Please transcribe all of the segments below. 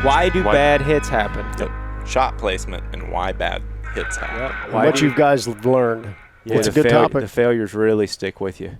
Why do bad hits happen? Yep. Shot placement and why bad hits happen. Yep. What you guys learned. Yeah, it's a good topic. The failures really stick with you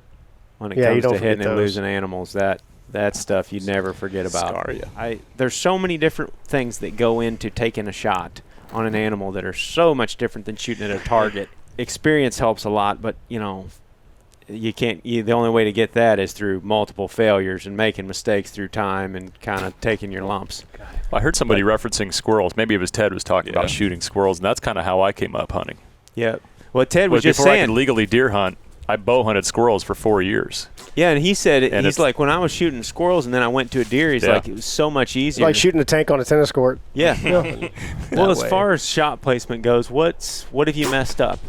when it comes to hitting and losing animals. That stuff you never forget about. Scar you. There's so many different things that go into taking a shot on an animal that are so much different than shooting at a target. Experience helps a lot, but you can't. The only way to get that is through multiple failures and making mistakes through time and kind of taking your lumps. Well, I heard somebody referencing squirrels. Maybe it was Ted was talking about shooting squirrels, and that's kind of how I came up hunting. Yeah. Well, Ted was just saying. Before I could legally deer hunt, I bow hunted squirrels for 4 years. Yeah, and he said he's like, when I was shooting squirrels and then I went to a deer, he's like, it was so much easier. It's like shooting a tank on a tennis court. Yeah. Well, as far as shot placement goes, what have you messed up,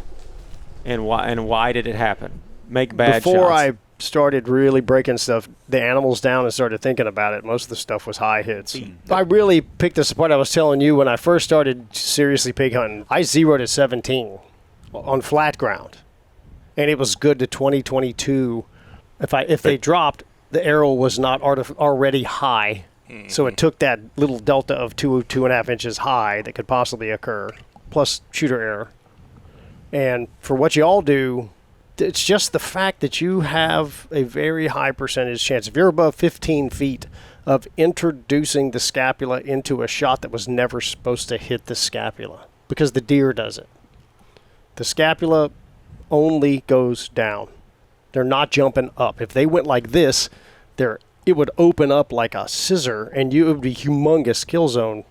and why did it happen? Make bad shots. Before I started really breaking the animals down and started thinking about it, most of the stuff was high hits. I really picked this apart. I was telling you, when I first started seriously pig hunting, I zeroed at 17 on flat ground. And it was good to 20, 22. If they dropped, the arrow was not already high. Mm-hmm. So it took that little delta of 2.5 inches high that could possibly occur, plus shooter error. And for what you all do, it's just the fact that you have a very high percentage chance. If you're above 15 feet of introducing the scapula into a shot that was never supposed to hit the scapula, because the deer does it. The scapula only goes down. They're not jumping up. If they went like this, it would open up like a scissor, and it would be humongous kill zone,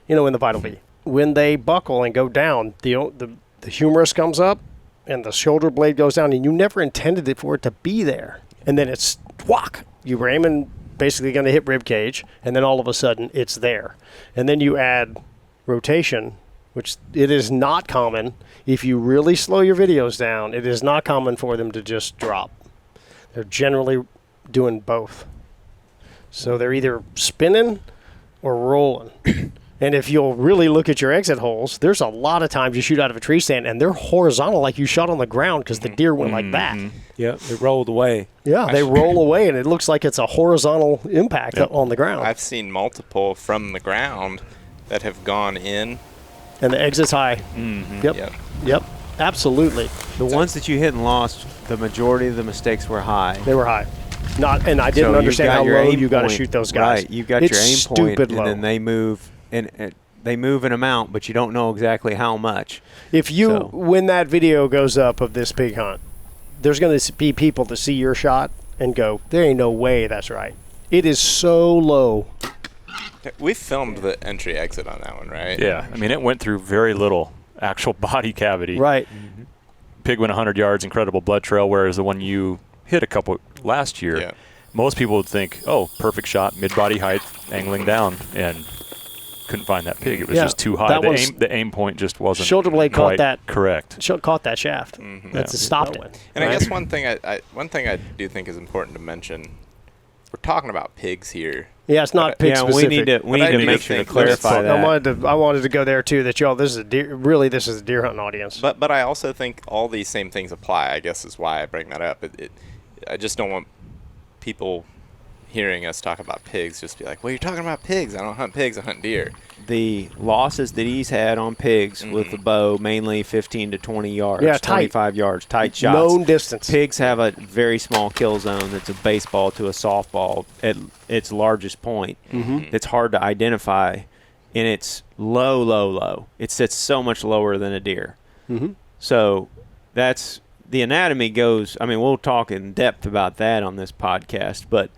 in the vital V. When they buckle and go down, the humerus comes up, and the shoulder blade goes down, and you never intended it for it to be there. And then it's whack. You were aiming, basically going to hit rib cage, and then all of a sudden it's there. And then you add rotation, which it is not common. If you really slow your videos down, it is not common for them to just drop. They're generally doing both. So they're either spinning or rolling. And if you'll really look at your exit holes, there's a lot of times you shoot out of a tree stand and they're horizontal like you shot on the ground because the deer went like that. Yeah, they rolled away. Yeah, they roll away and it looks like it's a horizontal impact on the ground. I've seen multiple from the ground that have gone in. And the exit's high. Mm-hmm. Yep, absolutely. The ones that you hit and lost, the majority of the mistakes were high. They were high. And I didn't understand how low you got to shoot those guys. Right, you got your aim point, and then they move. And they move an amount, but you don't know exactly how much. When that video goes up of this pig hunt, there's going to be people to see your shot and go, there ain't no way that's right. It is so low. We filmed the entry exit on that one, right? Yeah. I mean, it went through very little actual body cavity. Right. Mm-hmm. Pig went 100 yards, incredible blood trail, whereas the one you hit a couple last year, most people would think, perfect shot, mid-body height, angling down, and couldn't find that pig. It was just too high. The aim point just wasn't shoulder blade caught that correct. Caught that shaft. Mm-hmm. That's stopped it. And I guess one thing I do think is important to mention. We're talking about pigs here. Yeah, it's not pig specific. we need to make sure to clarify that. I wanted to go there too. That this is a deer hunting audience. But I also think all these same things apply. I guess is why I bring that up. I just don't want people hearing us talk about pigs just be like, well, you're talking about pigs. I don't hunt pigs. I hunt deer. The losses that he's had on pigs with the bow, mainly 15 to 20 yards, 25 yards, tight shots. Known distance. Pigs have a very small kill zone that's a baseball to a softball at its largest point. Mm-hmm. It's hard to identify, and it's low, low, low. It sits so much lower than a deer. Mm-hmm. So that's the anatomy goes. I mean, we'll talk in depth about that on this podcast, but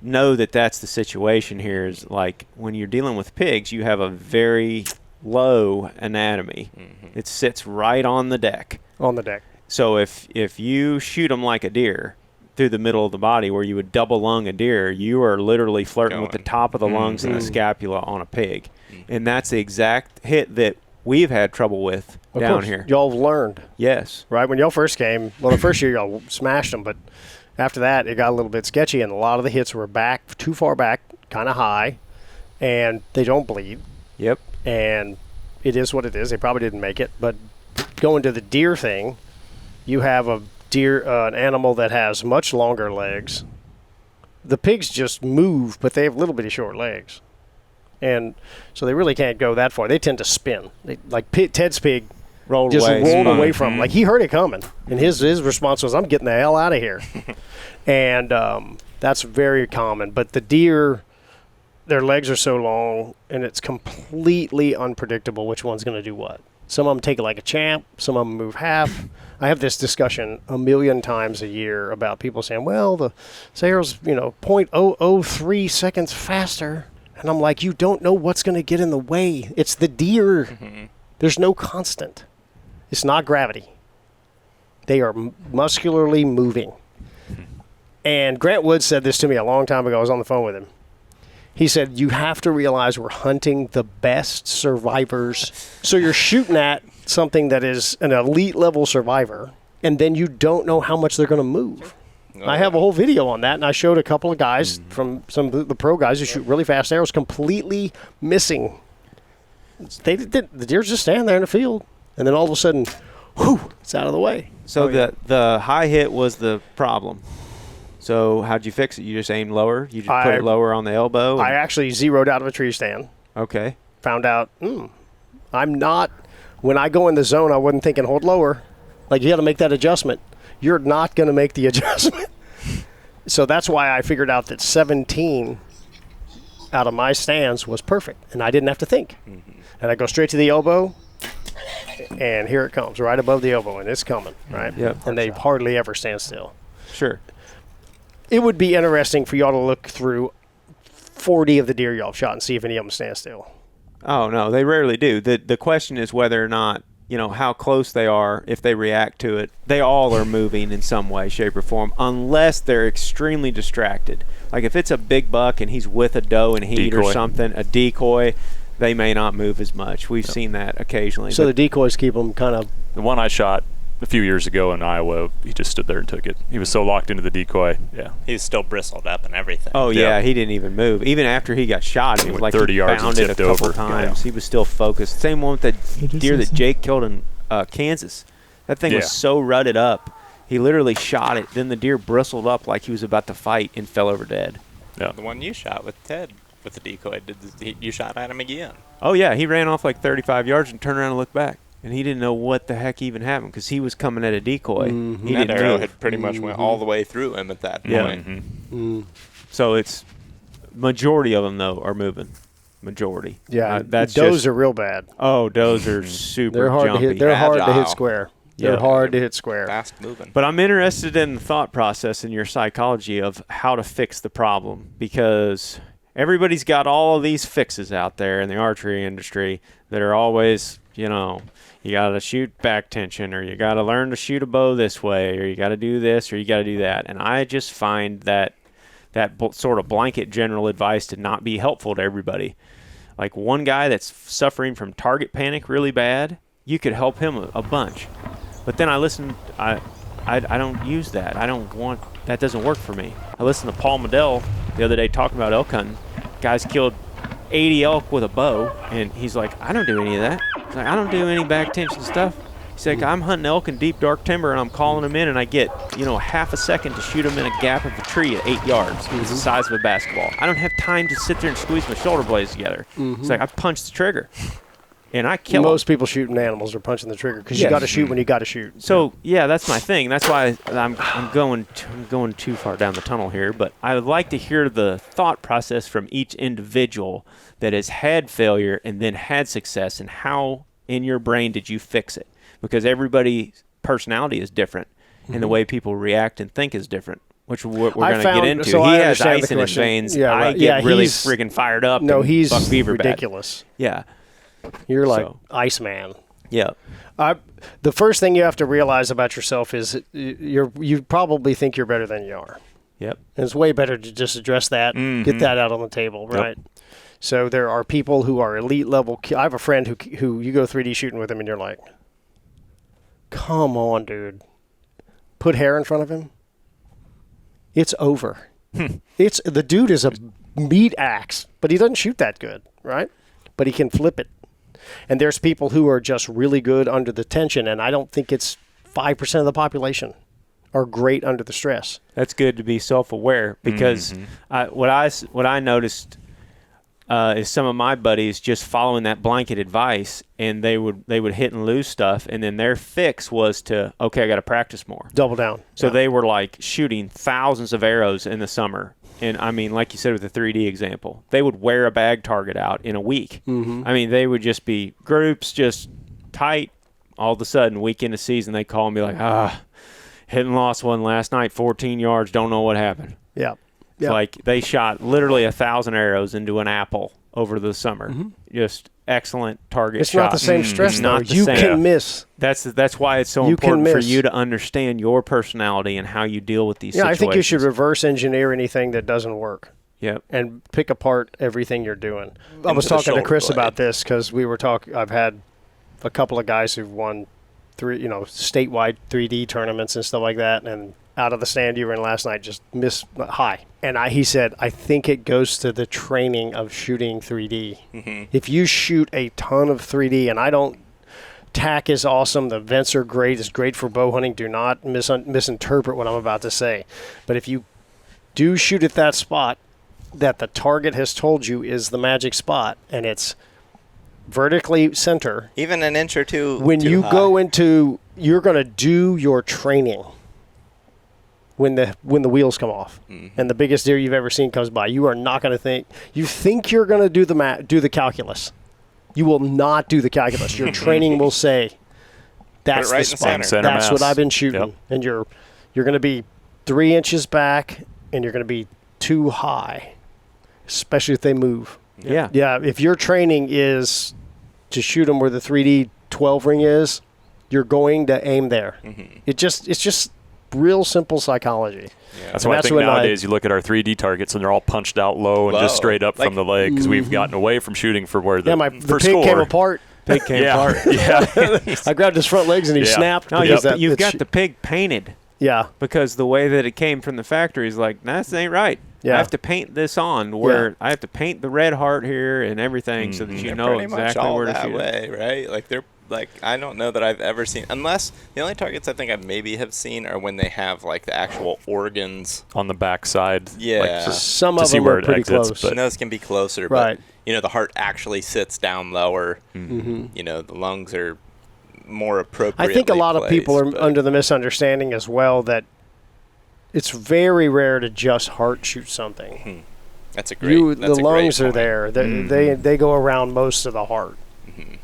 know that that's the situation here. Is like when you're dealing with pigs, you have a very low anatomy. Mm-hmm. It sits right on the deck. So if you shoot them like a deer through the middle of the body where you would double lung a deer, you are literally flirting with the top of the lungs and the scapula on a pig. Mm-hmm. And that's the exact hit that we've had trouble with down here. Y'all have learned. Yes. Right? When y'all first came, the first year y'all smashed them, but after that, it got a little bit sketchy, and a lot of the hits were too far back, kind of high, and they don't bleed. Yep. And it is what it is. They probably didn't make it. But going to the deer thing, you have an animal that has much longer legs. The pigs just move, but they have little bitty short legs. And so they really can't go that far. They tend to spin. Ted's pig rolled away from him. Like, he heard it coming. And his response was, I'm getting the hell out of here. And that's very common. But the deer, their legs are so long, and it's completely unpredictable which one's going to do what. Some of them take it like a champ. Some of them move half. I have this discussion a million times a year about people saying, well, the arrow's, 0.003 seconds faster. And I'm like, you don't know what's going to get in the way. It's the deer. Mm-hmm. There's no constant. It's not gravity. They are muscularly moving. And Grant Wood said this to me a long time ago. I was on the phone with him. He said, you have to realize we're hunting the best survivors. So you're shooting at something that is an elite level survivor, and then you don't know how much they're going to move. I have a whole video on that, and I showed a couple of guys from some of the pro guys who shoot really fast arrows completely missing. The deer's just standing there in the field, and then all of a sudden, whoo, it's out of the way. So the high hit was the problem. So how'd you fix it? You just aimed lower? You just put it lower on the elbow? I actually zeroed out of a tree stand. Okay. Found out, I'm not, when I go in the zone, I wasn't thinking hold lower. Like, you got to make that adjustment. You're not going to make the adjustment. So that's why I figured out that 17 out of my stands was perfect, and I didn't have to think. Mm-hmm. And I go straight to the elbow, and here it comes, right above the elbow, and it's coming, right? Yep. And they hardly ever stand still. Sure. It would be interesting for y'all to look through 40 of the deer y'all shot and see if any of them stand still. Oh, no, they rarely do. The question is whether or not, how close they are, if they react to it. They all are moving in some way, shape, or form, unless they're extremely distracted. Like, if it's a big buck and he's with a doe in heat or something, a decoy, they may not move as much. We've seen that occasionally. So the decoys keep them kind of... The one I shot a few years ago in Iowa, he just stood there and took it. He was so locked into the decoy. Yeah, he was still bristled up and everything. Oh yeah, he didn't even move. Even after he got shot, he was like 30 yards bound it a couple times. He was still focused. Same one with the deer that Jake killed in Kansas. That thing was so rutted up. He literally shot it. Then the deer bristled up like he was about to fight and fell over dead. Yeah. The one you shot with Ted with the decoy, you shot at him again? Oh yeah, he ran off like 35 yards and turned around and looked back. And he didn't know what the heck even happened because he was coming at a decoy. Mm-hmm. He that arrow had pretty much went all the way through him at that point. Yeah. Mm-hmm. So it's majority of them though are moving. Majority. Yeah, that's does are real bad. Oh, does are super They're hard jumpy. to hit. They're hard to hit square. They're hard to hit square. Fast moving. But I'm interested in the thought process and your psychology of how to fix the problem, because everybody's got all of these fixes out there in the archery industry that are always, you got to shoot back tension, or you got to learn to shoot a bow this way, or you got to do this, or you got to do that. And I just find that sort of blanket general advice to not be helpful to everybody. Like, one guy that's suffering from target panic really bad, you could help him a bunch. But then I don't use that. That doesn't work for me. I listened to Paul Medell the other day talking about elk hunting. Guys killed 80 elk with a bow, and he's like, I don't do any of that. He's like, I don't do any back tension stuff. He's like, I'm hunting elk in deep dark timber, and I'm calling them in, and I get half a second to shoot them in a gap of a tree at 8 yards. Mm-hmm. It's the size of a basketball. I don't have time to sit there and squeeze my shoulder blades together. Mm-hmm. It's like, I punch the trigger, and I kill Most them. people shooting animals are punching the trigger because you got to shoot when you got to shoot. So yeah, that's my thing. That's why I'm going too far down the tunnel here. But I would like to hear the thought process from each individual that has had failure and then had success, and how in your brain did you fix it? Because everybody's personality is different, and the way people react and think is different, which we're going to get into. So he I has understand ice in his veins. Yeah, right. I get really freaking fired up. No, he's buck beaver ridiculous. Bad. Yeah. You're like Iceman. Yeah. The first thing you have to realize about yourself is you probably think you're better than you are. Yep. And it's way better to just address that, get that out on the table, right? Yep. So there are people who are elite level. I have a friend who you go 3D shooting with him, and you're like, come on, dude. Put hair in front of him. It's over. The dude is a meat axe, but he doesn't shoot that good, right? But he can flip it. And there's people who are just really good under the tension, and I don't think it's 5% of the population are great under the stress. That's good to be self-aware, because what I noticed is some of my buddies just following that blanket advice, and they would hit and lose stuff, and then their fix was to, okay, I got to practice more. Double down. So they were like shooting thousands of arrows in the summer. And I mean, like you said with the 3D example, they would wear a bag target out in a week. Mm-hmm. I mean, they would just be groups just tight. All of a sudden, week into season, they call and be like, hit and lost one last night, 14 yards, don't know what happened. Yeah. It's like they shot literally 1,000 arrows into an apple over the summer. Mm-hmm. Just excellent target It's shot. not the same stress, though. Not the You same. can miss. That's why it's so You can important for miss. you to understand your personality and how you deal with these situations. I think you should reverse engineer anything that doesn't work. Yep. And pick apart everything you're doing. I was Into the talking to Chris shoulder blade. about this because we were talking. I've had a couple of guys who've won statewide 3D tournaments and stuff like that, and out of the stand you were in last night just missed high. And he said, I think it goes to the training of shooting 3D. Mm-hmm. If you shoot a ton of 3D, and TAC is awesome, the vents are great, it's great for bow hunting. Do not misinterpret what I'm about to say. But if you do shoot at that spot that the target has told you is the magic spot, and it's vertically center, Even an inch or two. when too you high. go into, you're going to do your training when the wheels come off, and the biggest deer you've ever seen comes by. You are not going to think. You think you're going to do the calculus. You will not do the calculus. Your training will say, "That's right the in spot. center. Center That's what mass. I've been shooting." Yep. And you're going to be 3 inches back, and you're going to be too high, especially if they move. Yeah. Yeah, if your training is to shoot them where the 3D 12 ring is, you're going to aim there. Mm-hmm. It's just real simple psychology. That's And why I that's think when nowadays you look at our 3D targets and they're all punched out low and just Low. straight up Like- from the leg because we've gotten away from shooting for where the Yeah, the for pig score. came apart. Pig came Yeah, apart. yeah. I grabbed his front legs and he Yeah. snapped. No, because you've that- got the pig painted Yeah, because the way that it came from the factory is like, nah, this ain't right. Yeah. I have to paint this on where I have to paint the red heart here and everything so that you They're know pretty much exactly all where to that shoot. way, right? Like they're like I don't know that I've ever seen, unless the only targets I think I maybe have seen are when they have like the actual organs. On the back side. Yeah. Like, some to of see them where are it pretty exits, close. but- And those can be closer, Right. but the heart actually sits down lower. Mm-hmm. The lungs are more appropriate. I think a lot of people are under the misunderstanding as well that it's very rare to just heart shoot something. That's a great. The lungs are there. They go around most of the heart. Mm-hmm.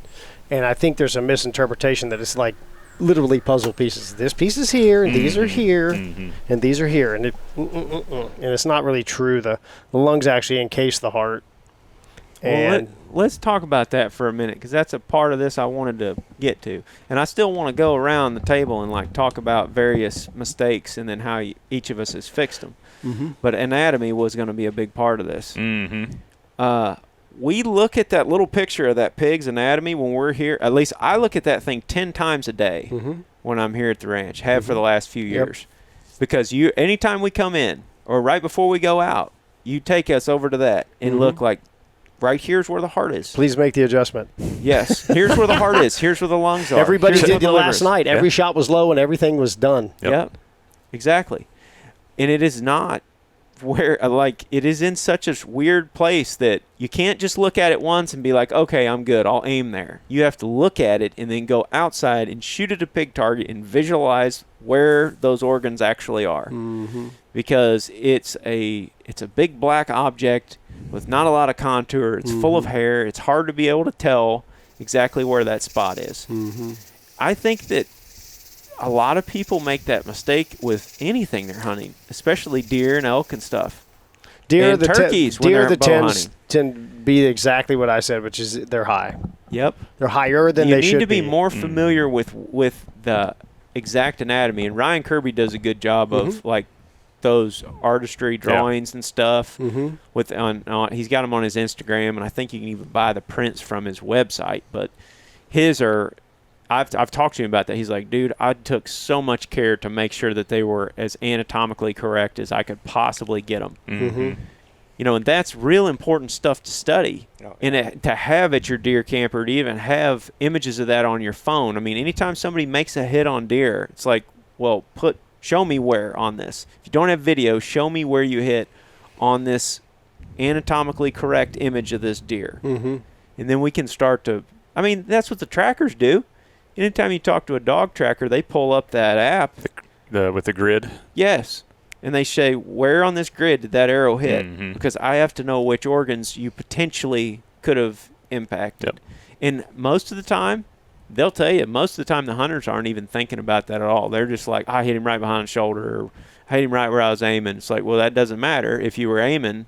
And I think there's a misinterpretation that it's like literally puzzle pieces. This piece is here, and these are here, and these are here, and and it's not really true. The lungs actually encase the heart. Well, And let's talk about that for a minute because that's a part of this I wanted to get to. And I still want to go around the table and like talk about various mistakes and then how each of us has fixed them. But anatomy was going to be a big part of this. We look at that little picture of that pig's anatomy when we're here. At least I look at that thing 10 times a day when I'm here at the ranch, have for the last few years. Because anytime we come in or right before we go out, you take us over to that and look like, right here's where the heart is. please make the adjustment. Yes, here's where the heart is. Here's where the lungs are. Everybody Here's did where the it liver last is. night. Every shot was low, and everything was done. Yep. Exactly. And it is not where, like, it is in such a weird place that you can't just look at it once and be like, okay, I'm good, I'll aim there. You have to look at it and then go outside and shoot at a pig target and visualize where those organs actually are. Because it's a big black object with not a lot of contour. It's full of hair. It's hard to be able to tell exactly where that spot is. I think that a lot of people make that mistake with anything they're hunting, especially deer and elk and stuff. Deer, And the turkeys when deer they're the bow tend to be exactly what I said, which is they're high. Yep. They're higher than You they need should to be more familiar with the exact anatomy, and Ryan Kirby does a good job of like those artistry drawings and stuff. With he's got them on his Instagram, and I think you can even buy the prints from his website. But his are. I've talked to him about that. He's like, dude, I took so much care to make sure that they were as anatomically correct as I could possibly get them. And that's real important stuff to study. And to have at your deer camper, to even have images of that on your phone. I mean, anytime somebody makes a hit on deer, it's like, well, show me where on this. If you don't have video, show me where you hit on this anatomically correct image of this deer. Mm-hmm. And then we can start to, I mean, that's what the trackers do. Anytime you talk to a dog tracker, they pull up that app. With the grid? Yes. And they say, where on this grid did that arrow hit? Mm-hmm. Because I have to know which organs you potentially could have impacted. Yep. And most of the time, they'll tell you, most of the time the hunters aren't even thinking about that at all. They're just like, I hit him right behind the shoulder, or I hit him right where I was aiming. It's like, well, that doesn't matter if you were aiming.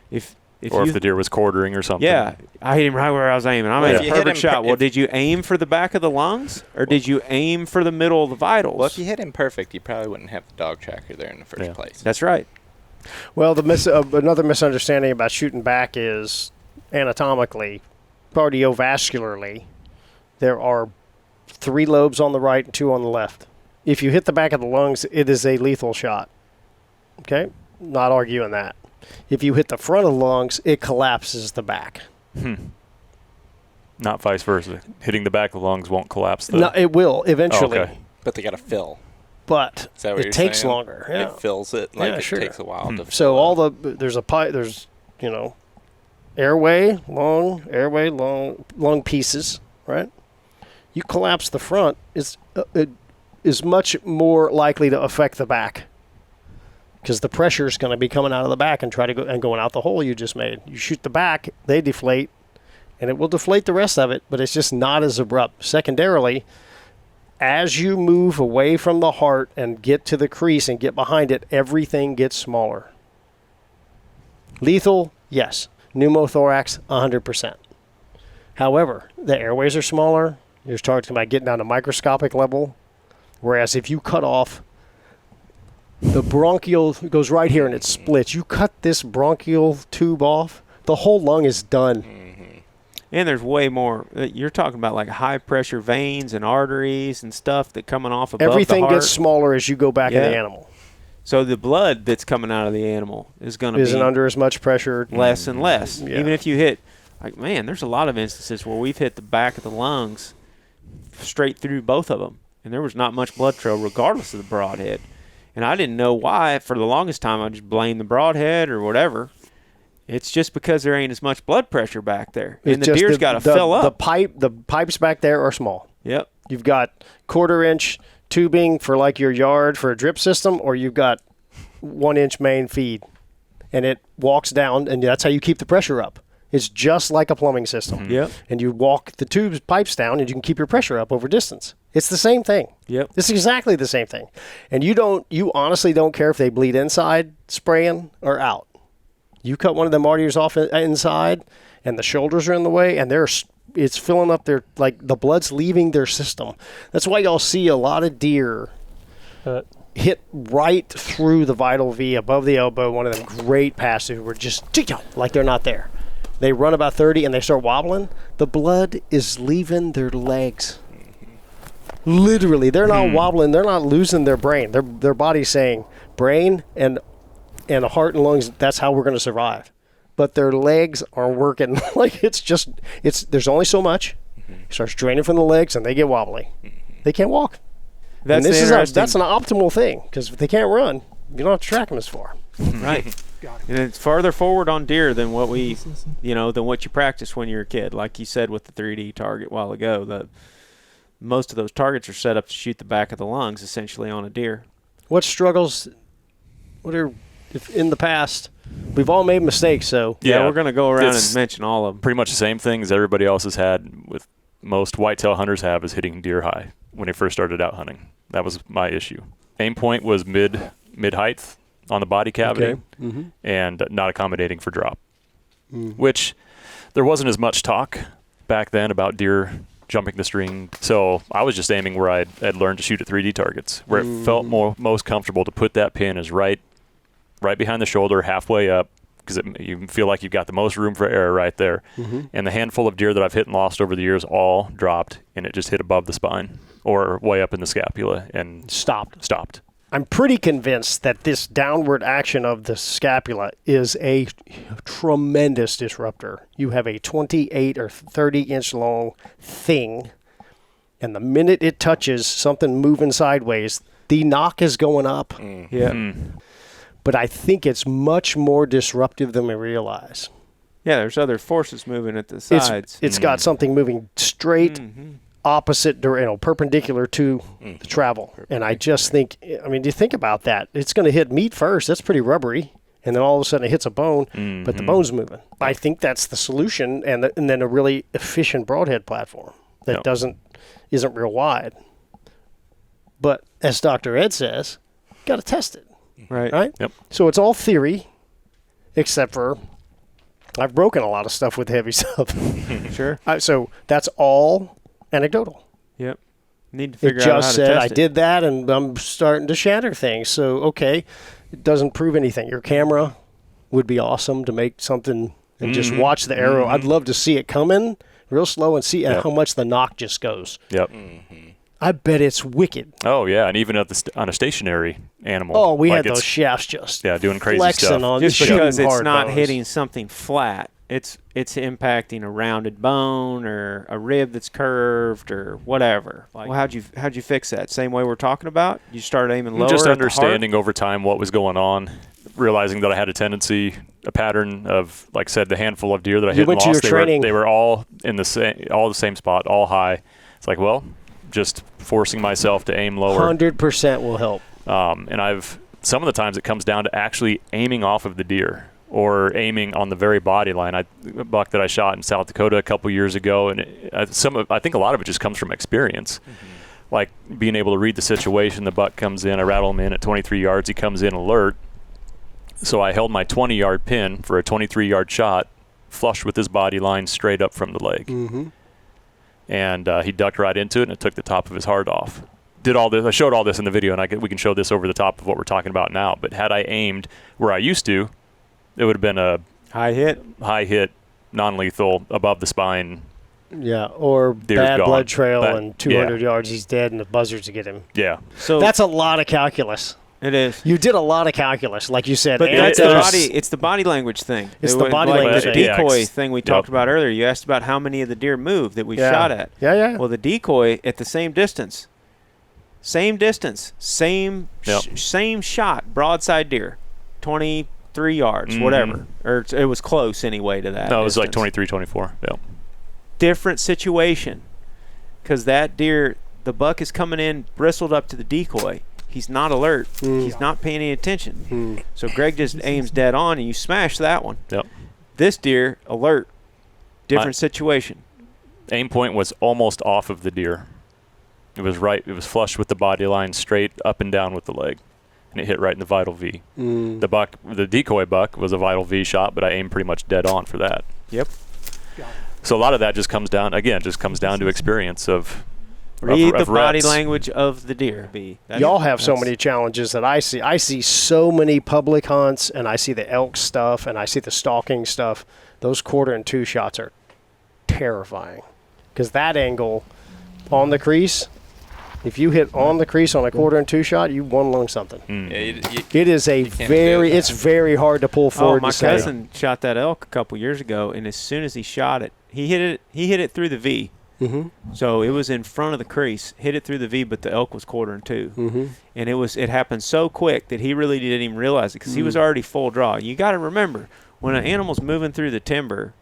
If the deer was quartering or something. Yeah, I hit him right where I was aiming. I made a perfect shot. Well, did you aim for the back of the lungs, or did you aim for the middle of the vitals? Well, if you hit him perfect, you probably wouldn't have the dog tracker there in the first place. That's right. Well, another misunderstanding about shooting back is anatomically, cardiovascularly, there are 3 lobes on the right and 2 on the left. If you hit the back of the lungs, it is a lethal shot. Okay? Not arguing that. If you hit the front of the lungs, it collapses the back. Not vice versa. Hitting the back of the lungs won't collapse No, it will eventually. Oh, okay. But they got to fill. But Is that what it you're takes saying? longer. Yeah. It fills it like it sure. takes a while to fill. So there's airway, lung pieces, right? You collapse the front, it is much more likely to affect the back, because the pressure is going to be coming out of the back and going out the hole you just made. You shoot the back, they deflate, and it will deflate the rest of it, but it's just not as abrupt. Secondarily, as you move away from the heart and get to the crease and get behind it, everything gets smaller. Lethal, yes. Pneumothorax, 100%. However, the airways are smaller. You're talking about getting down to microscopic level. Whereas if you cut off the bronchial, it goes right here and it splits. You cut this bronchial tube off, the whole lung is done. And there's way more. You're talking about like high pressure veins and arteries and stuff that coming off above Everything the heart. gets smaller as you go back in the animal. So the blood that's coming out of the animal is going to be isn't under as much pressure. Less and less. Yeah. Even if you hit, like, man, there's a lot of instances where we've hit the back of the lungs straight through both of them, and there was not much blood trail regardless of the broadhead. And I didn't know why. For the longest time, I just blamed the broadhead or whatever. It's just because there ain't as much blood pressure back there, and the deer's got to fill up. The pipes back there are small. Yep. You've got 1/4-inch tubing for like your yard for a drip system, or you've got 1-inch main feed, and it walks down, and that's how you keep the pressure up. It's just like a plumbing system. Yep. And you walk the pipes down, and you can keep your pressure up over distance. It's the same thing. Yep. It's exactly the same thing. And you honestly don't care if they bleed inside spraying or out. You cut one of them arteries off inside, and the shoulders are in the way, and it's filling up their, like, the blood's leaving their system. That's why y'all see a lot of deer hit right through the vital V above the elbow. One of them great passes were just like they're not there. They run about 30 and they start wobbling. The blood is leaving their legs. Literally, they're not wobbling. They're not losing their brain. Their body's saying brain and a heart and lungs. That's how we're going to survive. But their legs are working like there's only so much. It starts draining from the legs and they get wobbly. They can't walk. That's an optimal thing, because if they can't run, you don't have to track them as far. Right. And it's farther forward on deer than what what you practice when you're a kid. Like you said with the 3D target a while ago, most of those targets are set up to shoot the back of the lungs, essentially, on a deer. What struggles? If in the past, we've all made mistakes, so yeah, we're going to go around and mention all of them. Pretty much the same thing as everybody else has had, with most whitetail hunters have, is hitting deer high when they first started out hunting. That was my issue. Aim point was mid height on the body cavity, and not accommodating for drop, which there wasn't as much talk back then about deer jumping the string. So I was just aiming where I'd learned to shoot at 3D targets, where it felt most comfortable to put that pin as right behind the shoulder, halfway up, because you feel like you've got the most room for error right there. And the handful of deer that I've hit and lost over the years all dropped, and it just hit above the spine or way up in the scapula and stopped. I'm pretty convinced that this downward action of the scapula is a tremendous disruptor. You have a 28 or 30-inch long thing, and the minute it touches something moving sideways, the knock is going up. but I think it's much more disruptive than we realize. Yeah, there's other forces moving at the sides. It's got something moving straight opposite, perpendicular to the travel. And I just think, I mean, do you think about that? It's going to hit meat first. That's pretty rubbery. And then all of a sudden it hits a bone, but the bone's moving. I think that's the solution, and then a really efficient broadhead platform that isn't real wide. But as Dr. Ed says, got to test it. Right? Yep. So it's all theory, except for I've broken a lot of stuff with heavy stuff. Sure. So that's all anecdotal. Yep. Need to figure It out how just to said test I it. did that, and I'm starting to shatter things. So, okay, it doesn't prove anything. Your camera would be awesome to make something and just watch the arrow. I'd love to see it come in real slow and see how much the knock just goes. Yep. I bet it's wicked. Oh, yeah, and even on a stationary animal. Oh, we like had those it's- shafts just doing crazy flexing stuff. on Just shooting because it's hard not bows. hitting something flat, it's impacting a rounded bone or a rib that's curved or whatever. Like, well, how'd you fix that? Same way we're talking about? You started aiming lower. Just at the understanding over time what was going on, realizing that I had a pattern of, like I said, the handful of deer that I hit and went to lost. your training. They were all in the same spot, all high. It's like, well, just forcing myself to aim lower. 100% will help. And some of the times it comes down to actually aiming off of the deer or aiming on the very body line. A buck that I shot in South Dakota a couple years ago, and I think a lot of it just comes from experience. Like being able to read the situation. The buck comes in, I rattle him in at 23 yards. He comes in alert. So I held my 20-yard pin for a 23-yard shot, flush with his body line straight up from the leg. And he ducked right into it, and it took the top of his heart off. Did all this. I showed all this in the video, and we can show this over the top of what we're talking about now. But had I aimed where I used to, it would have been a high hit, non-lethal, above the spine. Yeah, or Deer's bad gone. blood trail But- and 200 yards, he's dead, and the buzzards to get him. Yeah. So That's a lot of calculus. it is. You did a lot of calculus, like you said. But and that's there's- it's the body language thing. It's It the was body like language the thing. decoy Yeah, thing we talked about earlier. You asked about how many of the deer moved that we shot at. Yeah. Well, the decoy at the same distance, same shot, broadside deer, 23 yards, whatever. Or it was close anyway to that. No, it was like distance. 23, 24. Yeah. Different situation, because that deer, the buck is coming in bristled up to the decoy. He's not alert. He's not paying any attention. So Greg just aims dead on, and you smash that one. Yep. This deer, alert. Different situation. Aim point was almost off of the deer. It was right. It was flush with the body line, straight up and down with the leg, and it hit right in the vital V. The decoy buck was a vital V shot, but I aimed pretty much dead on for that. Yep. So a lot of that just comes down to experience of Read the of body reps. language of the deer. Y'all have so many challenges that I see. I see so many public hunts, and I see the elk stuff, and I see the stalking stuff. Those 1/4 and 2 shots are terrifying, because that angle on the crease, if you hit on the crease on a 1/4 and 2 shot, you one lung something. Yeah, It is it's very hard to pull forward. My and say, cousin shot that elk a couple years ago, and as soon as he shot it, he hit it through the V. So it was in front of the crease, hit it through the V, but the elk was 1/4 and 2, and it happened so quick that he really didn't even realize it because he was already full draw. You got to remember, when an animal's moving through the timber,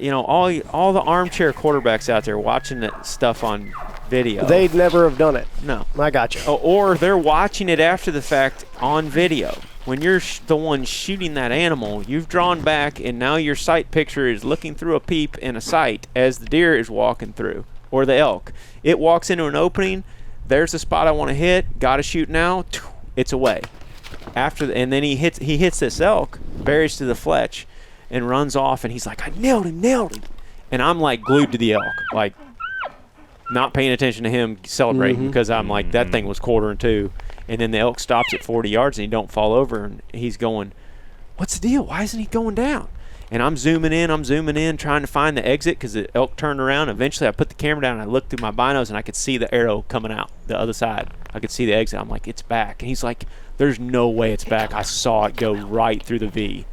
all the armchair quarterbacks out there watching that stuff on video. They'd never have done it. No. I got you. Or they're watching it after the fact on video. When you're the one shooting that animal, you've drawn back, and now your sight picture is looking through a peep in a sight as the deer is walking through, or the elk. It walks into an opening. There's the spot I want to hit. Got to shoot now. It's away. And then he hits this elk, buries to the fletch, and runs off. And he's like, I nailed him. And I'm like glued to the elk, like not paying attention to him celebrating because I'm like, that thing was 1/4 and 2. And then the elk stops at 40 yards and he don't fall over, and he's going, what's the deal? Why isn't he going down? And I'm zooming in, trying to find the exit because the elk turned around. Eventually I put the camera down and I looked through my binos and I could see the arrow coming out the other side. I could see the exit. I'm like, it's back. And he's like, there's no way it's back. I saw it go right through the V.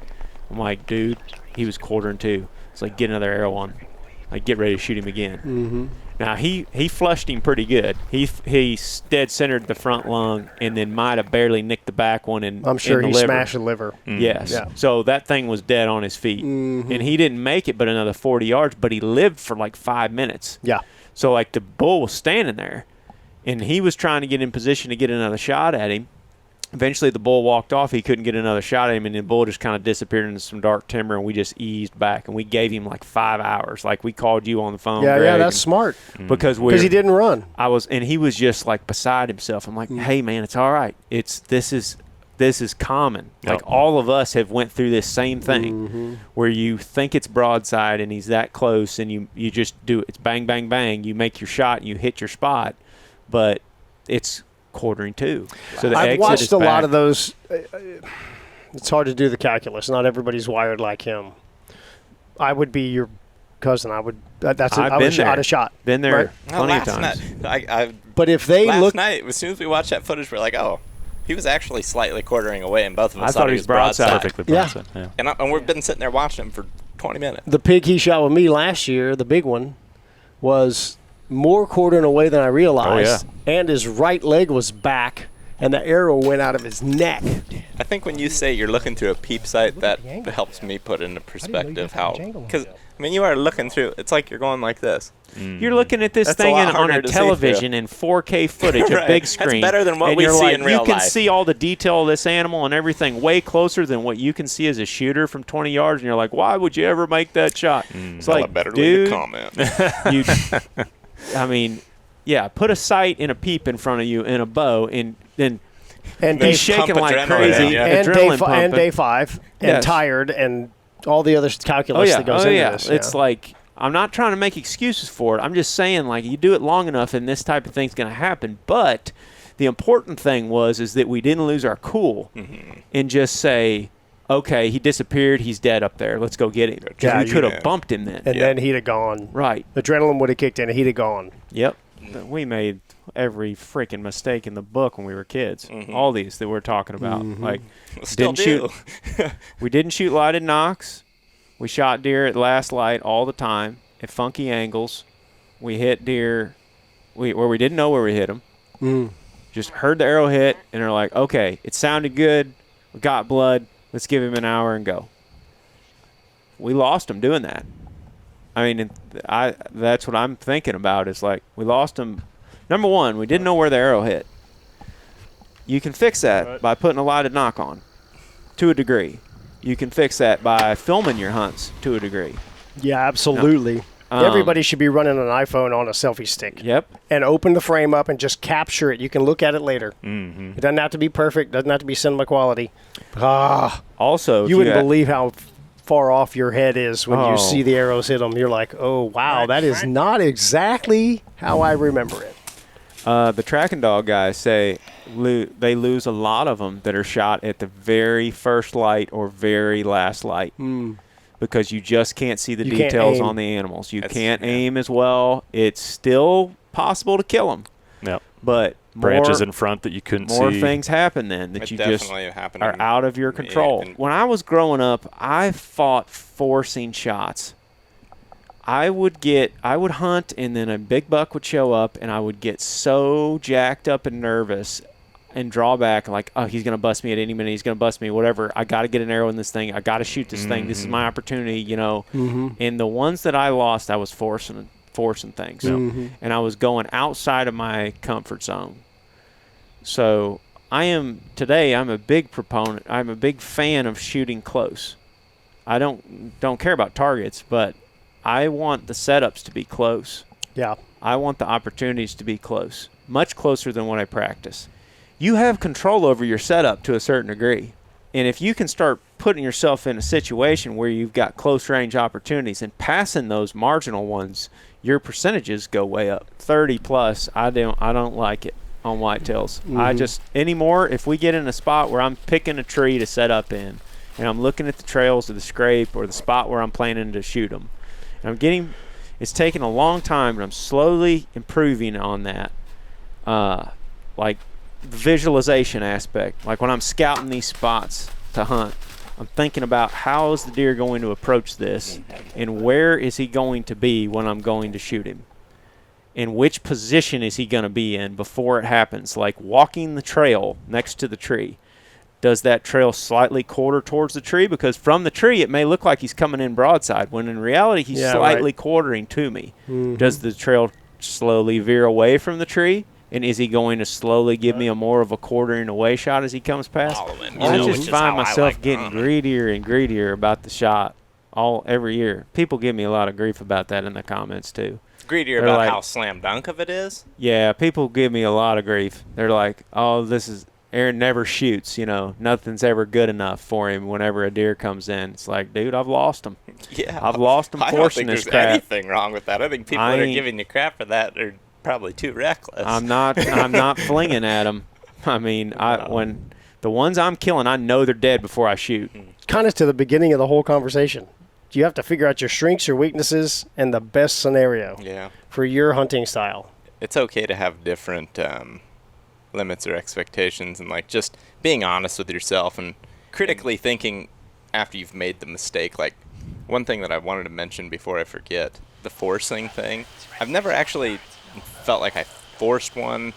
I'm like, dude, he was 1/4 and 2. It's like, get another arrow on. like get ready to shoot him again. Now he flushed him pretty good. He dead centered the front lung and then might have barely nicked the back one I'm sure he liver. smashed the liver. Yes. Yeah. So that thing was dead on his feet, and he didn't make it but another 40 yards. But he lived for like 5 minutes. Yeah. So like the bull was standing there, and he was trying to get in position to get another shot at him. Eventually, the bull walked off. He couldn't get another shot at him, and the bull just kind of disappeared into some dark timber, and we just eased back. And we gave him like 5 hours. Like we called you on the phone. Yeah, Greg, that's smart. Because he didn't run. And he was just like beside himself. I'm like, hey man, it's all right. This is common. Yep. Like all of us have went through this same thing, where you think it's broadside and he's that close, and you just do it. It's bang, bang, bang. You make your shot, and you hit your spot, but it's quartering to. So the I've exit watched is a lot back. of those. It's hard to do the calculus. Not everybody's wired like him. I would be your cousin. I would. I'd have shot. Been there Right? plenty of times. But if they last look, night, as soon as we watched that footage, we're like, oh, he was actually slightly quartering away, and both of I us thought he was broadside. Perfectly Yeah. broadside. Yeah. And we've been sitting there watching him for 20 minutes. the pig he shot with me last year, the big one, was more quartering away than I realized, and his right leg was back, and the arrow went out of his neck. I think when you say you're looking through a peep sight, that helps me put into perspective how, because I mean, you are looking through. It's like you're going like this. You're looking at this That's a thing lot on harder a to see television in 4K footage, Right. a big That's screen. better than what and we you're see like, in real You can life. see all the detail of this animal and everything way closer than what you can see as a shooter from 20 yards, and you're like, why would you ever make that shot? It's like, better dude, leave a comment. you, I mean, yeah, put a sight and a peep in front of you and a bow, and then And he's day, shaking pump like adrenaline, crazy, yeah. and adrenaline and pumping. day 5, and Yes. tired, and all the other calculus that goes into this. It's like, I'm not trying to make excuses for it. I'm just saying, like, you do it long enough and this type of thing's going to happen. But the important thing is that we didn't lose our cool and just say, okay, he disappeared. He's dead up there. Let's go get him. Yeah, we could have bumped him then. and then he'd have gone. Right. Adrenaline would have kicked in, and he'd have gone. Yep. But we made every freaking mistake in the book when we were kids. All these that we're talking about. Like, Still didn't do. we didn't shoot lighted nocks. We shot deer at last light all the time at funky angles. We hit deer where we didn't know where we hit them. Just heard the arrow hit, and they're like, okay, it sounded good. We got blood. Let's give him an hour and go. We lost him doing that. I mean, that's what I'm thinking about is like we lost him. Number one, we didn't know where the arrow hit. You can fix that by putting a lighted knock on to a degree. You can fix that by filming your hunts to a degree. Yeah, absolutely. Everybody should be running an iPhone on a selfie stick. Yep. And open the frame up and just capture it. You can look at it later. It doesn't have to be perfect. Doesn't have to be cinema quality. Also, You wouldn't believe how far off your head is when you see the arrows hit them. You're like, oh, wow, that is not exactly how I remember it. The track and dog guys say they lose a lot of them that are shot at the very first light or very last light because you just can't see the You can't details aim. on the animals. You can't aim as well. It's still possible to kill them. Yep. But Branches in front that you couldn't more see. things happen then that It you just definitely happened are out of your control. and- When I was growing up, I fought forcing shots. I would hunt, and then a big buck would show up, and I would get so jacked up and nervous and draw back, like, oh, he's going to bust me at any minute. He's going to bust me, whatever. I got to get an arrow in this thing. I got to shoot this thing. This is my opportunity, you know. And the ones that I lost, I was forcing things. And I was going outside of my comfort zone. So today I'm a big proponent. I'm a big fan of shooting close. I don't care about targets, but I want the setups to be close. Yeah. I want the opportunities to be close, much closer than what I practice. You have control over your setup to a certain degree. And if you can start putting yourself in a situation where you've got close range opportunities and passing those marginal ones, your percentages go way up. 30 plus, I don't like it on whitetails. I just anymore, if we get in a spot where I'm picking a tree to set up in and I'm looking at the trails or the scrape or the spot where I'm planning to shoot them, and it's taken a long time, but I'm slowly improving on that. Like visualization aspect. Like when I'm scouting these spots to hunt, I'm thinking about how is the deer going to approach this, and where is he going to be when I'm going to shoot him, and which position is he going to be in before it happens. Like walking the trail next to the tree. Does that trail slightly quarter towards the tree? Because from the tree, it may look like he's coming in broadside, when in reality, he's slightly quartering to me. Mm-hmm. Does the trail slowly veer away from the tree? And is he going to slowly give me a more of a quartering away shot as he comes past? I just find myself getting greedier and greedier about the shot every year. People give me a lot of grief about that in the comments, too. Greedier about how slam dunk of it is? Yeah, people give me a lot of grief. They're like, oh, Aaron never shoots, nothing's ever good enough for him whenever a deer comes in. It's like, dude, I've lost him. Yeah. I've lost him forcing this crap. I don't think there's anything wrong with that. I think people that are giving you crap for that are probably too reckless. I'm not flinging at them. I mean, when the ones I'm killing, I know they're dead before I shoot. Kind of to the beginning of the whole conversation. You have to figure out your strengths, your weaknesses, and the best scenario for your hunting style. It's okay to have different limits or expectations, and like just being honest with yourself and critically thinking after you've made the mistake. Like one thing that I wanted to mention before I forget, the forcing thing. I've never actually felt like I forced one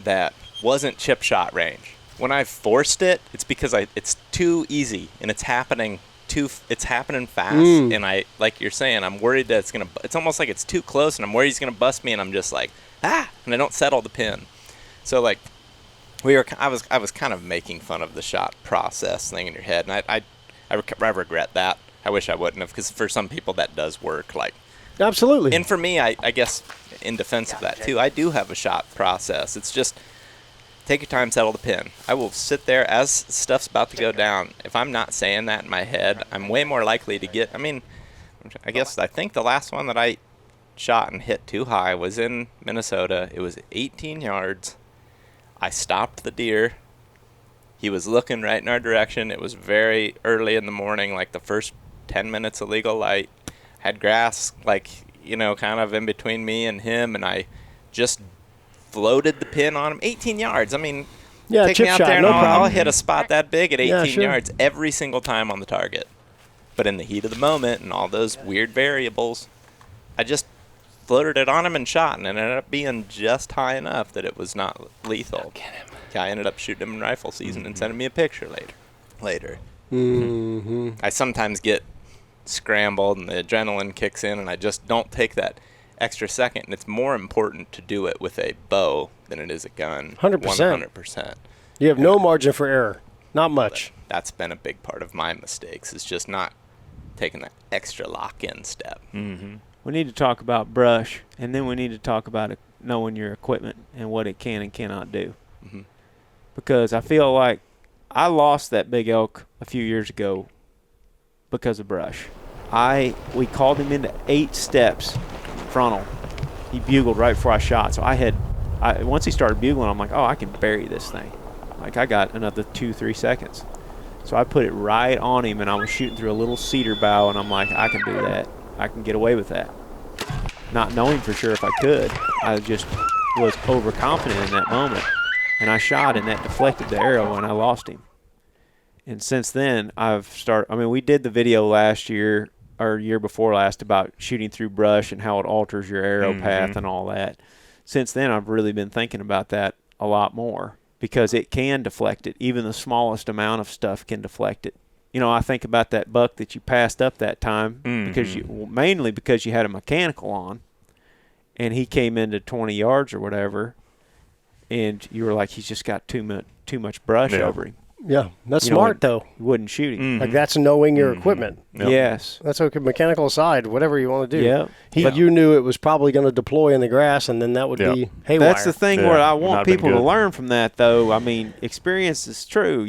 that wasn't chip shot range. When I've forced it, it's because it's too easy and it's happening fast, and I, like you're saying, I'm worried that it's almost like it's too close, and I'm worried he's gonna bust me, and I'm just like, and I don't settle the pin. So like I was kind of making fun of the shot process thing in your head, and I regret that. I wish I wouldn't have, because for some people that does work. Like absolutely. And for me, I guess in defense of that too, I do have a shot process. It's just take your time, settle the pin. I will sit there as stuff's about to go down. If I'm not saying that in my head, I'm way more likely to get. I mean, I think the last one that I shot and hit too high was in Minnesota. It was 18 yards. I stopped the deer. He was looking right in our direction. It was very early in the morning, like the first 10 minutes of legal light. Had grass, like, kind of in between me and him, and I just floated the pin on him. 18 yards. I mean, take me out there and I'll hit a spot that big at 18 yards every single time on the target. But in the heat of the moment and all those weird variables, I just floated it on him and shot, and it ended up being just high enough that it was not lethal. Guy ended up shooting him in rifle season and sending me a picture later. Mm-hmm. I sometimes get scrambled and the adrenaline kicks in, and I just don't take that extra second. And it's more important to do it with a bow than it is a gun. 100%. 100%. You have no margin for error. Not much. That's been a big part of my mistakes, is just not taking that extra lock-in step. Mm-hmm. We need to talk about brush, and then we need to talk about knowing your equipment and what it can and cannot do. Mm-hmm. Because I feel like I lost that big elk a few years ago because of brush. We called him into 8 steps frontal. He bugled right before I shot. So once he started bugling, I'm like, oh, I can bury this thing. Like I got another 2-3 seconds. So I put it right on him, and I was shooting through a little cedar bough, and I'm like, I can do that. I can get away with that. Not knowing for sure if I could. I just was overconfident in that moment. And I shot, and that deflected the arrow, and I lost him. And since then, we did the video last year, or year before last, about shooting through brush and how it alters your arrow path and all that. Since then, I've really been thinking about that a lot more, because it can deflect it. Even the smallest amount of stuff can deflect it. I think about that buck that you passed up that time, mainly because you had a mechanical on, and he came into 20 yards or whatever, and you were like, he's just got too much brush over him. Yeah, that's smart, though. You wouldn't shoot him. Mm-hmm. Like, that's knowing your equipment. Yep. Yes. That's okay. Mechanical aside, whatever you want to do. Yeah. But you knew it was probably going to deploy in the grass, and then that would be haywire. That's the thing where I want people to learn from that, though. I mean, experience is true.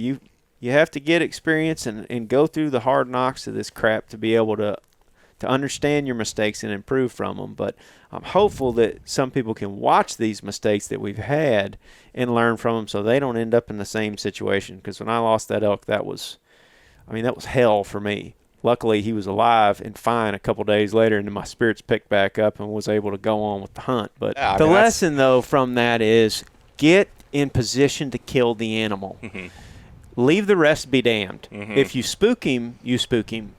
You have to get experience and go through the hard knocks of this crap to be able to understand your mistakes and improve from them. But I'm hopeful that some people can watch these mistakes that we've had and learn from them so they don't end up in the same situation. Because when I lost that elk, that was hell for me. Luckily, he was alive and fine a couple days later, and then my spirits picked back up and was able to go on with the hunt. But the lesson, though, from that is get in position to kill the animal. Mm-hmm. leave the rest be damned. Mm-hmm. If you spook him,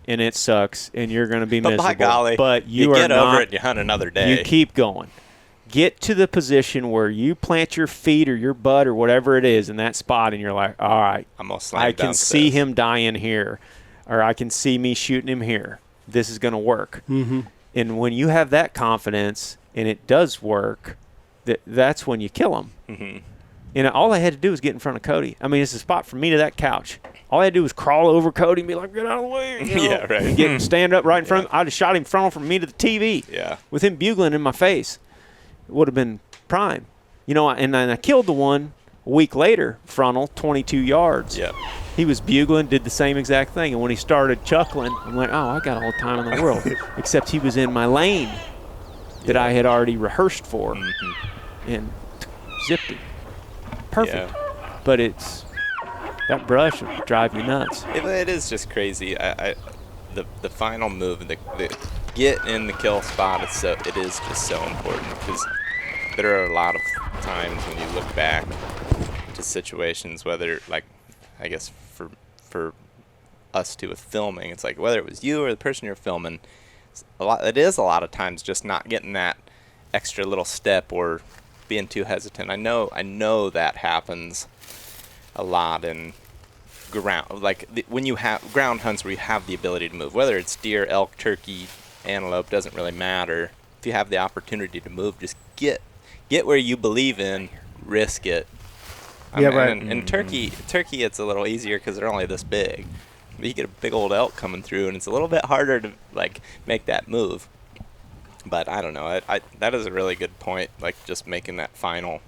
and it sucks, and you're going to be But miserable. by golly, but you are get not, over it and you hunt another day. You keep going. Get to the position where you plant your feet or your butt or whatever it is in that spot, and you're like, all right, I'm gonna slam I can dunk see this. him dying here, or I can see me shooting him here. This is going to work. Mm-hmm. And when you have that confidence and it does work, that's when you kill him. Mm-hmm. And all I had to do was get in front of Cody. I mean, it's a spot from me to that couch. All I had to do was crawl over Cody and be like, get out of the way. You know? Yeah, right. And stand up right in front of him. I just shot him frontal from me to the TV. Yeah. With him bugling in my face. It would have been prime. You know, and I killed the one a week later, frontal, 22 yards. Yep. He was bugling, did the same exact thing. And when he started chuckling, I'm like, oh, I got all the time in the world. Except he was in my lane that I had already rehearsed for. Mm-hmm. And zipped him. Perfect. Yeah. But it's that brush will drive you nuts. It is just crazy. The final move, the get in the kill spot, it is just so important, because there are a lot of times when you look back to situations, whether, like, I guess for us too with filming, it's like whether it was you or the person you're filming, it is a lot of times just not getting that extra little step or being too hesitant. I know that happens a lot in ground, like when you have ground hunts where you have the ability to move, whether it's deer, elk, turkey, antelope, doesn't really matter. If you have the opportunity to move, just get where you believe in, risk it. Yeah, right. And turkey, it's a little easier because they're only this big. But you get a big old elk coming through, and it's a little bit harder to like make that move. But I don't know. I that is a really good point. Like just making that final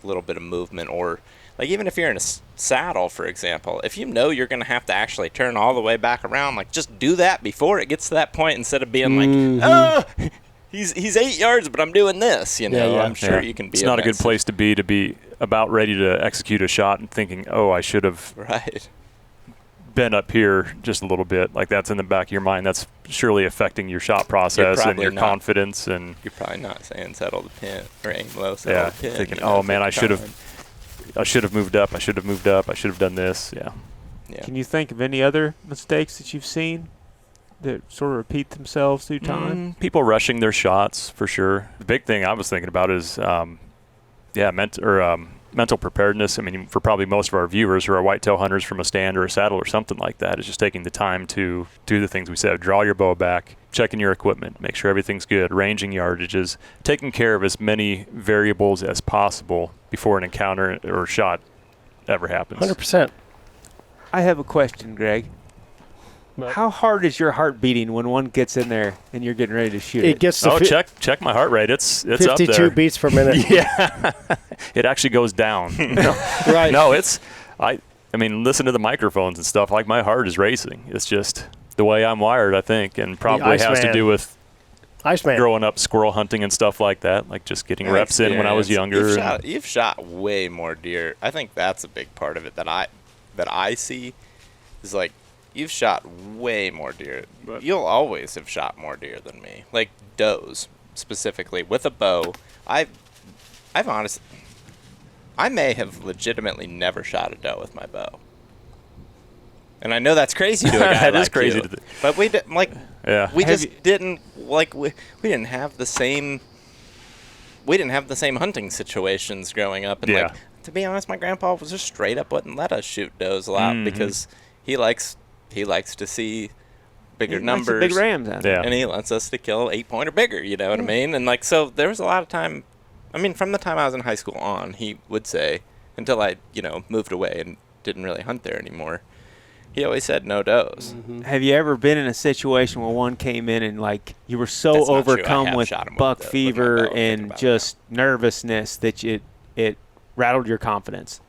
little bit of movement, or like even if you're in a saddle, for example, if you know you're going to have to actually turn all the way back around, like just do that before it gets to that point, instead of being like, oh, he's 8 yards, but I'm doing this. You know, Yeah. I'm sure you can be. It's not a good place to be about ready to execute a shot and thinking, oh, I should have Right. been up here just a little bit. Like that's in the back of your mind. That's surely affecting your shot process and probably your not. confidence. And You're probably not saying settle the pin or aim low, settle yeah, the pin. thinking, you know, oh man, I take should time. have moved up. I should have done this. Yeah. Yeah. Can you think of any other mistakes that you've seen that sort of repeat themselves through time? People rushing their shots for sure. The big thing I was thinking about is, mental preparedness. I mean, for probably most of our viewers who are whitetail hunters from a stand or a saddle or something like that, is just taking the time to do the things we said. Draw your bow back, checking your equipment, make sure everything's good, ranging yardages, taking care of as many variables as possible before an encounter or shot ever happens. 100%. I have a question, Greg. How hard is your heart beating when one gets in there and you're getting ready to shoot It gets to check my heart rate. It's up 52 there. beats per minute. Yeah, it actually goes down. Right. No, I mean, listen to the microphones and stuff. Like my heart is racing. It's just the way I'm wired, I think, and probably has to do with Iceman. growing up squirrel hunting and stuff like that. Like just getting reps in when I was younger. You've shot way more deer. I think that's a big part of it that I see is like you've shot way more deer. You'll always have shot more deer than me. Like does specifically with a bow. I've honestly, I may have legitimately never shot a doe with my bow. And I know that's crazy to a guy That like is crazy you. to But we didn't Yeah. we just didn't like we didn't have the same hunting situations growing up, and Yeah. like to be honest, my grandpa was just straight up wouldn't let us shoot does a lot because he likes to see bigger numbers, big rams out there. Yeah. and he wants us to kill 8-point or bigger. You know what I mean? And like so, there was a lot of time. I mean, from the time I was in high school on, he would say until I moved away and didn't really hunt there anymore. He always said no does. Have you ever been in a situation where one came in and like you were so That's not true. I overcome have with shot 'em with buck my fever bow. Think and about just nervousness that it rattled your confidence?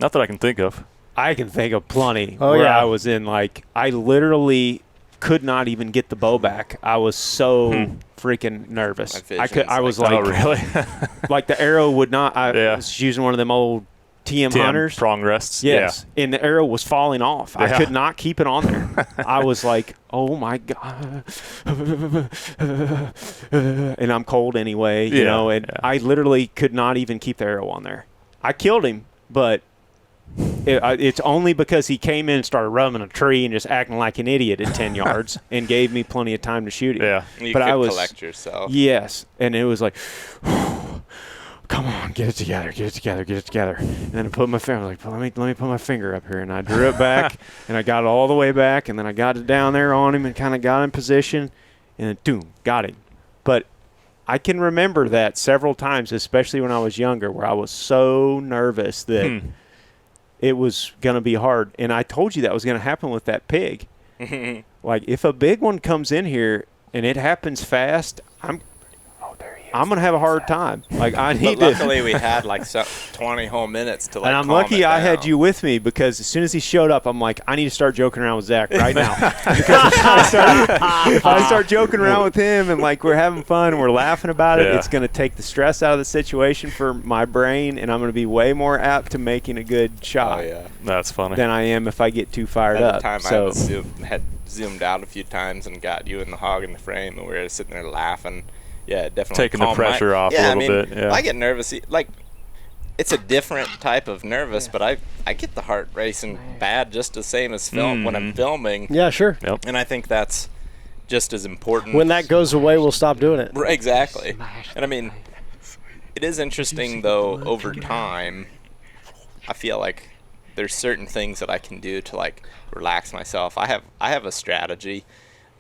Not that I can think of. I can think of plenty Oh, where yeah. I was in like I literally could not even get the bow back. I was so freaking nervous. My I vision's was like- like, Oh, really? like the arrow would not. I Yeah. was using one of them old TM hunters. prong rests. Yes, and the arrow was falling off. I Yeah. could not keep it on there. I was like, "Oh my god!" And I'm cold anyway, you Yeah, know. And yeah. I literally could not even keep the arrow on there. I killed him, but It's only because he came in and started rubbing a tree and just acting like an idiot at 10 yards and gave me plenty of time to shoot him. Yeah. You but could I was collect yourself. Yes, and it was like, come on, get it together. And then I put my finger, like, let me put my finger up here, and I drew it back, and I got it all the way back, and then I got it down there on him and kind of got in position, and then boom, got him. But I can remember that several times, especially when I was younger, where I was so nervous that it was going to be hard. And I told you that was going to happen with that pig. Like, if a big one comes in here and it happens fast, I'm going to have a hard time. Like, I need But luckily we had like 20 whole minutes to like. And I'm calm lucky it I had down. you with me, because as soon as he showed up, I'm like, I need to start joking around with Zach right now. Because if I start joking around with him and like we're having fun and we're laughing about it, it's going to take the stress out of the situation for my brain, and I'm going to be way more apt to making a good shot That's funny. than I am if I get too fired At up. the time So I had zoomed out a few times and got you and the hog in the frame, and we were sitting there laughing. Yeah, definitely Taking the calmed pressure off a little bit. Yeah. I get nervous. Like, it's a different type of nervous, but I get the heart racing bad just the same as film when I'm filming. Yeah, sure. Yep. And I think that's just as important. When that goes away, we'll stop doing it. Right, exactly. And I mean, it is interesting though. Over time, I feel like there's certain things that I can do to like relax myself. I have a strategy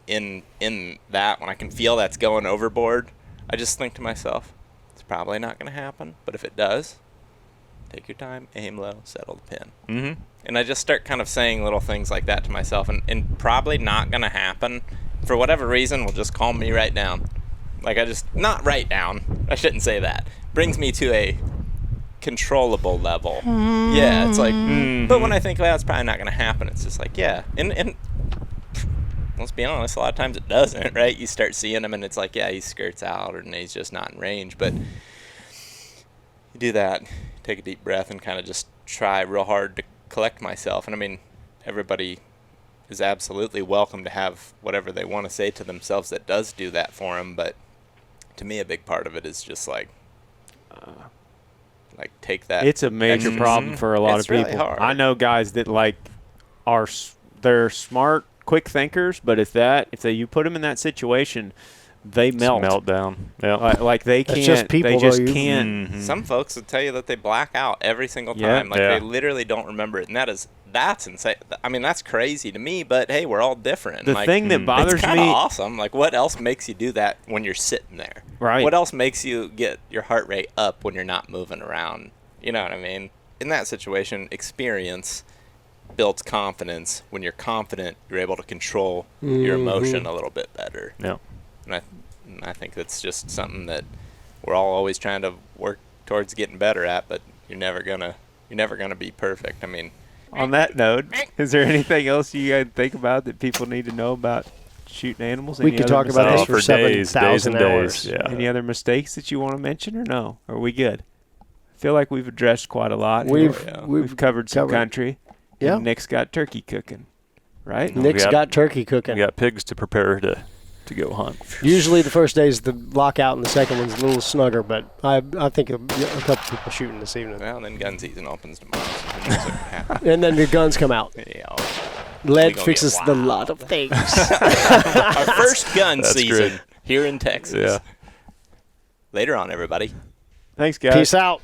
in that when I can feel that's going overboard. I just think to myself, it's probably not going to happen, but if it does, take your time, aim low, settle the pin. Mm-hmm. And I just start kind of saying little things like that to myself, and probably not going to happen. For whatever reason, will just calm me right down. Like, not right down, I shouldn't say that. Brings me to a controllable level. Yeah, it's like, but when I think, well, it's probably not going to happen, it's just like, yeah. And let's be honest, a lot of times it doesn't, right? You start seeing him and it's like, yeah, he skirts out or he's just not in range. But you do that, take a deep breath, and kind of just try real hard to collect myself. And I mean, everybody is absolutely welcome to have whatever they want to say to themselves that does do that for them. But to me, a big part of it is just like take that. it's a major problem for a lot It's of people. really hard. I know guys that like they're smart, quick thinkers, but if you put them in that situation, they melt. Meltdown. Yeah. Like they That's can't. just people, they just though. can't. Some folks will tell you that they black out every single Yeah. time. Like Yeah. they literally don't remember it, and that's insane. I mean, that's crazy to me. But hey, we're all different. The like, thing that it's bothers kind of me, awesome. Like, what else makes you do that when you're sitting there? Right. What else makes you get your heart rate up when you're not moving around? You know what I mean? In that situation, experience builds confidence. When you're confident, you're able to control your emotion a little bit better. Yeah. And I think that's just something that we're all always trying to work towards getting better at, but you're never gonna be perfect. I mean, on that note, is there anything else you guys think about that people need to know about shooting animals? We Any could other talk about mistakes? this for days 7,000 and hours. days. Yeah. Any other mistakes that you want to mention, or no? Are we good? I feel like we've addressed quite a lot. We've covered some country. Yeah. And Nick's got turkey cooking, right? Nick's got turkey We cooking. got pigs to prepare to go hunt. Usually the first day is the lockout and the second one's a little snugger, but I think a couple people shooting this evening. well, then gun season opens tomorrow. So who knows what can happen. And then your guns come out. Yeah. Lead gonna fixes get the wild. lot of things. Our first gun That's season great. here in Texas. Yeah. Later on, everybody. Thanks, guys. Peace out.